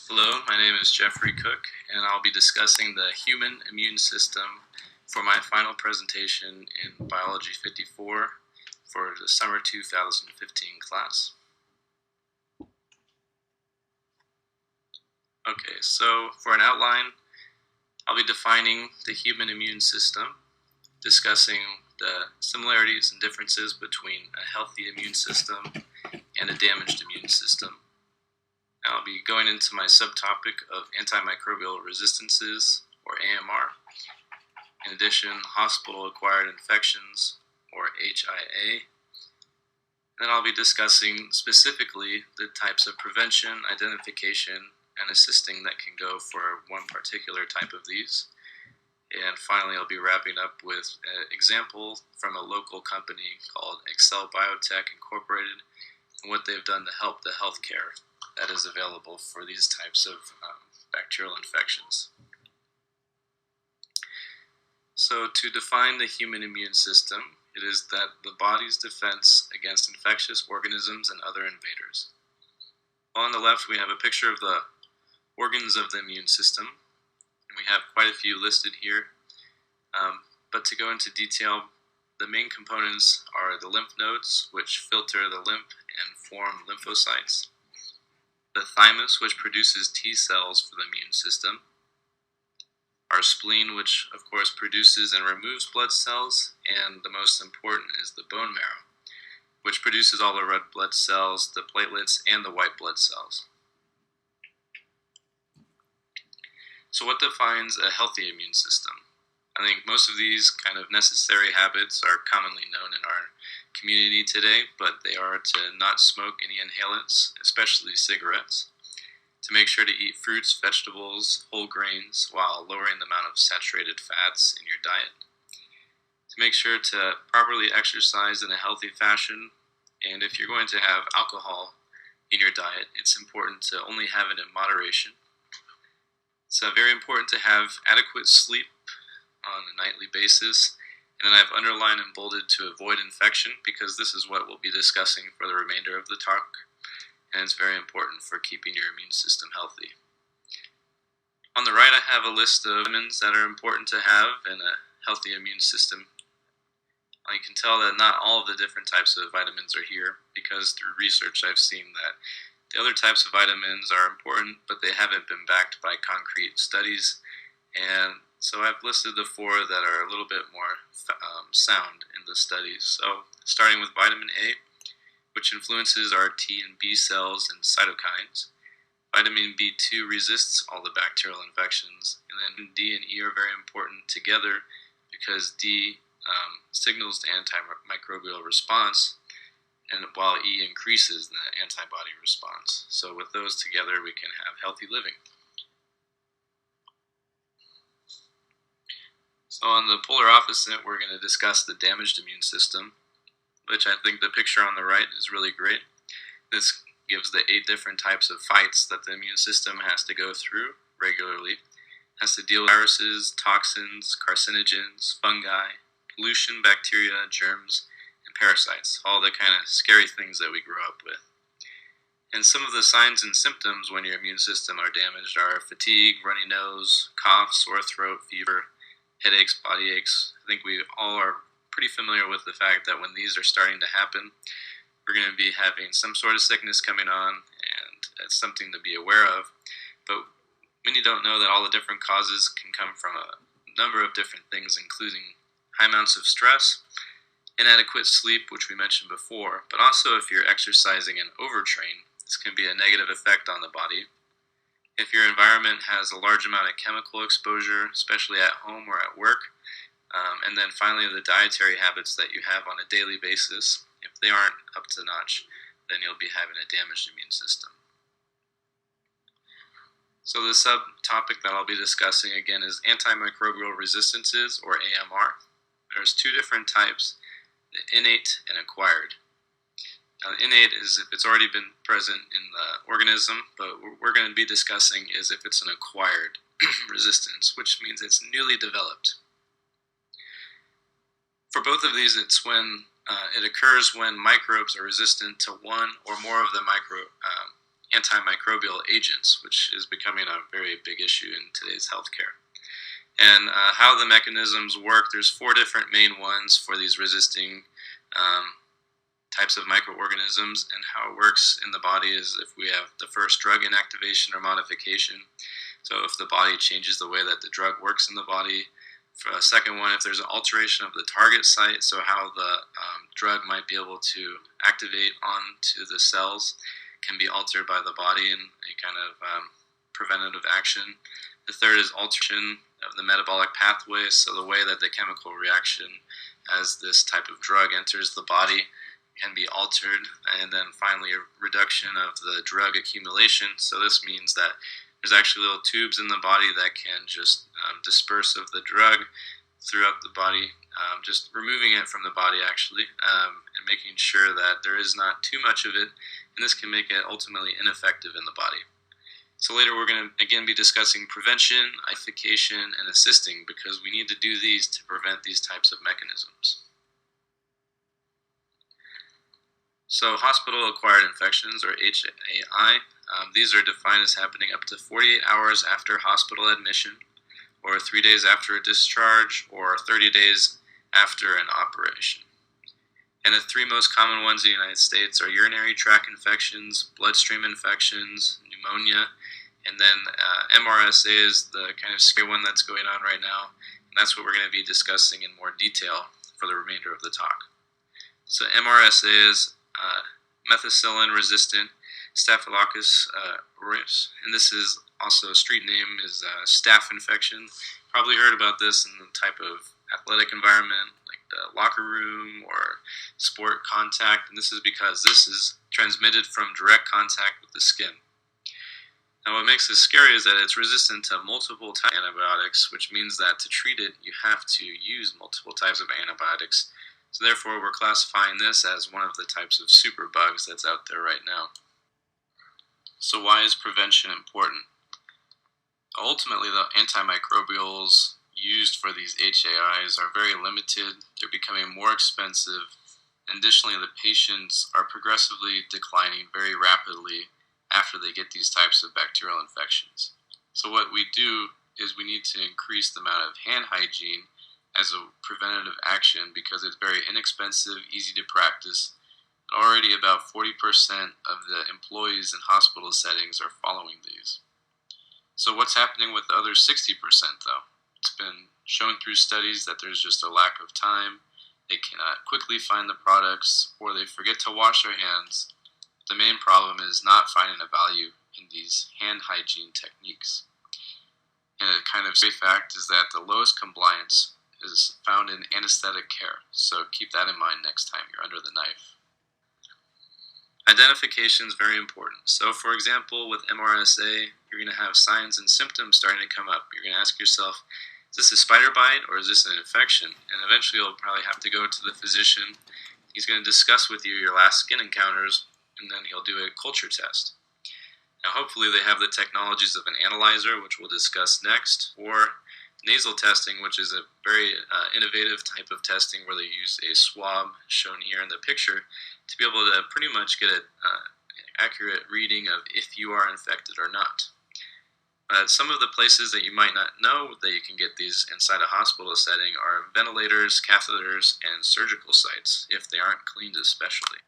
Hello, my name is Jeffrey Cook, and I'll be discussing the human immune system for my final presentation in Biology 54 for the summer 2015 class. Okay, so for an outline, I'll be defining the human immune system, discussing the similarities and differences between a healthy immune system and a damaged immune system. I'll be going into my subtopic of antimicrobial resistances, or AMR. In addition, hospital-acquired infections, or HIA. Then I'll be discussing specifically the types of prevention, identification, and assisting that can go for one particular type of these. And finally, I'll be wrapping up with an example from a local company called Excel Biotech Incorporated and what they've done to help the healthcare that is available for these types of bacterial infections. So to define the human immune system, it is that the body's defense against infectious organisms and other invaders. On the left, we have a picture of the organs of the immune system, and we have quite a few listed here. But to go into detail, the main components are the lymph nodes, which filter the lymph and form lymphocytes, the thymus, which produces T cells for the immune system, our spleen, which of course produces and removes blood cells, and the most important is the bone marrow, which produces all the red blood cells, the platelets, and the white blood cells. So what defines a healthy immune system? I think most of these kind of necessary habits are commonly known in our community today, but they are to not smoke any inhalants, especially cigarettes, to make sure to eat fruits, vegetables, whole grains, while lowering the amount of saturated fats in your diet, to make sure to properly exercise in a healthy fashion, and if you're going to have alcohol in your diet, it's important to only have it in moderation. It's very important to have adequate sleep on a nightly basis. And then I've underlined and bolded to avoid infection because this is what we'll be discussing for the remainder of the talk, and it's very important for keeping your immune system healthy. On the right, I have a list of vitamins that are important to have in a healthy immune system. You can tell that not all of the different types of vitamins are here because through research I've seen that the other types of vitamins are important, but they haven't been backed by concrete studies, and so I've listed the four that are a little bit more sound in the studies. So starting with vitamin A, which influences our T and B cells and cytokines. Vitamin B2 resists all the bacterial infections. And then D and E are very important together because D signals the antimicrobial response, and while E increases the antibody response. So with those together, we can have healthy living. So on the polar opposite, we're going to discuss the damaged immune system, which I think the picture on the right is really great. This gives the 8 different types of fights that the immune system has to go through regularly. It has to deal with viruses, toxins, carcinogens, fungi, pollution, bacteria, germs, and parasites, all the kind of scary things that we grew up with. And some of the signs and symptoms when your immune system are damaged are fatigue, runny nose, cough, sore throat, fever, headaches, body aches. I think we all are pretty familiar with the fact that when these are starting to happen, we're going to be having some sort of sickness coming on, and it's something to be aware of. But many don't know that all the different causes can come from a number of different things, including high amounts of stress, inadequate sleep, which we mentioned before, but also if you're exercising and overtrain, this can be a negative effect on the body. If your environment has a large amount of chemical exposure, especially at home or at work, and then finally the dietary habits that you have on a daily basis, if they aren't up to notch, then you'll be having a damaged immune system. So the subtopic that I'll be discussing again is antimicrobial resistances, or AMR. There's 2 different types, the innate and acquired. Now, the innate is if it's already been present in the organism, but what we're going to be discussing is if it's an acquired resistance, which means it's newly developed. For both of these, it's when it occurs when microbes are resistant to one or more of the antimicrobial agents, which is becoming a very big issue in today's healthcare. And how the mechanisms work, there's 4 different main ones for these resisting types of microorganisms, and how it works in the body is if we have the first drug inactivation or modification. So if the body changes the way that the drug works in the body. For a second one, if there's an alteration of the target site, so how the drug might be able to activate onto the cells can be altered by the body in a kind of preventative action. The third is alteration of the metabolic pathway, so the way that the chemical reaction as this type of drug enters the body can be altered. And then finally, a reduction of the drug accumulation. So this means that there's actually little tubes in the body that can just disperse of the drug throughout the body, just removing it from the body actually, and making sure that there is not too much of it, and this can make it ultimately ineffective in the body. So later we're going to again be discussing prevention, identification, and assisting, because we need to do these to prevent these types of mechanisms. So hospital-acquired infections, or HAI, these are defined as happening up to 48 hours after hospital admission, or 3 days after a discharge, or 30 days after an operation. And the 3 most common ones in the United States are urinary tract infections, bloodstream infections, pneumonia, and then MRSA is the kind of scary one that's going on right now, and that's what we're going to be discussing in more detail for the remainder of the talk. So MRSA is methicillin-resistant Staphylococcus aureus, and this is also a street name is staph infection. Probably heard about this in the type of athletic environment, like the locker room or sport contact, and this is because this is transmitted from direct contact with the skin. Now what makes this scary is that it's resistant to multiple types of antibiotics, which means that to treat it you have to use multiple types of antibiotics. So therefore we're classifying this as one of the types of superbugs that's out there right now. So why is prevention important? Ultimately, the antimicrobials used for these HAIs are very limited, they're becoming more expensive, and additionally the patients are progressively declining very rapidly after they get these types of bacterial infections. So what we do is we need to increase the amount of hand hygiene as a preventative action, because it's very inexpensive, easy to practice. Already about 40% of the employees in hospital settings are following these. So what's happening with the other 60% though? It's been shown through studies that there's just a lack of time, they cannot quickly find the products, or they forget to wash their hands. The main problem is not finding a value in these hand hygiene techniques. And a kind of safe fact is that the lowest compliance is found in anesthetic care, so keep that in mind next time you're under the knife. Identification is very important. So for example, with MRSA, you're going to have signs and symptoms starting to come up. You're going to ask yourself, is this a spider bite or is this an infection? And eventually you'll probably have to go to the physician. He's going to discuss with you your last skin encounters, and then he'll do a culture test. Now hopefully they have the technologies of an analyzer, which we'll discuss next, or nasal testing, which is a very innovative type of testing where they use a swab, shown here in the picture, to be able to pretty much get an accurate reading of if you are infected or not. Some of the places that you might not know that you can get these inside a hospital setting are ventilators, catheters, and surgical sites, if they aren't cleaned especially.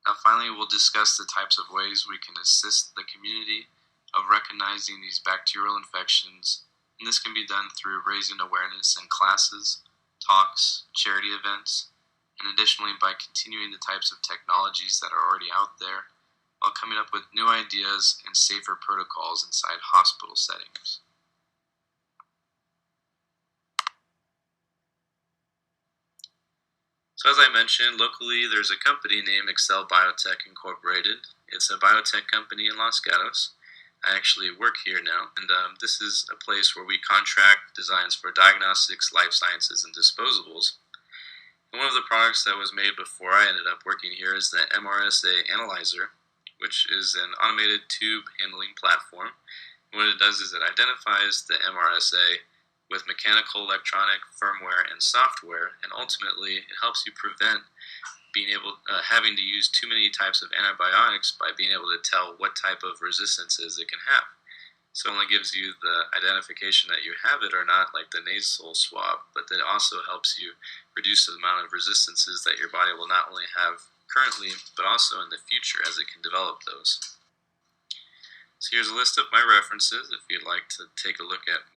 Now finally, we'll discuss the types of ways we can assist the community of recognizing these bacterial infections, and this can be done through raising awareness in classes, talks, charity events, and additionally by continuing the types of technologies that are already out there, while coming up with new ideas and safer protocols inside hospital settings. So as I mentioned, locally there's a company named Excel Biotech Incorporated. It's a biotech company in Los Gatos. I actually work here now, and this is a place where we contract designs for diagnostics, life sciences, and disposables. And one of the products that was made before I ended up working here is the MRSA Analyzer, which is an automated tube handling platform. And what it does is it identifies the MRSA with mechanical, electronic, firmware, and software, and ultimately it helps you prevent being able having to use too many types of antibiotics by being able to tell what type of resistances it can have. So it only gives you the identification that you have it or not, like the nasal swab, but that also helps you reduce the amount of resistances that your body will not only have currently, but also in the future as it can develop those. So here's a list of my references if you'd like to take a look at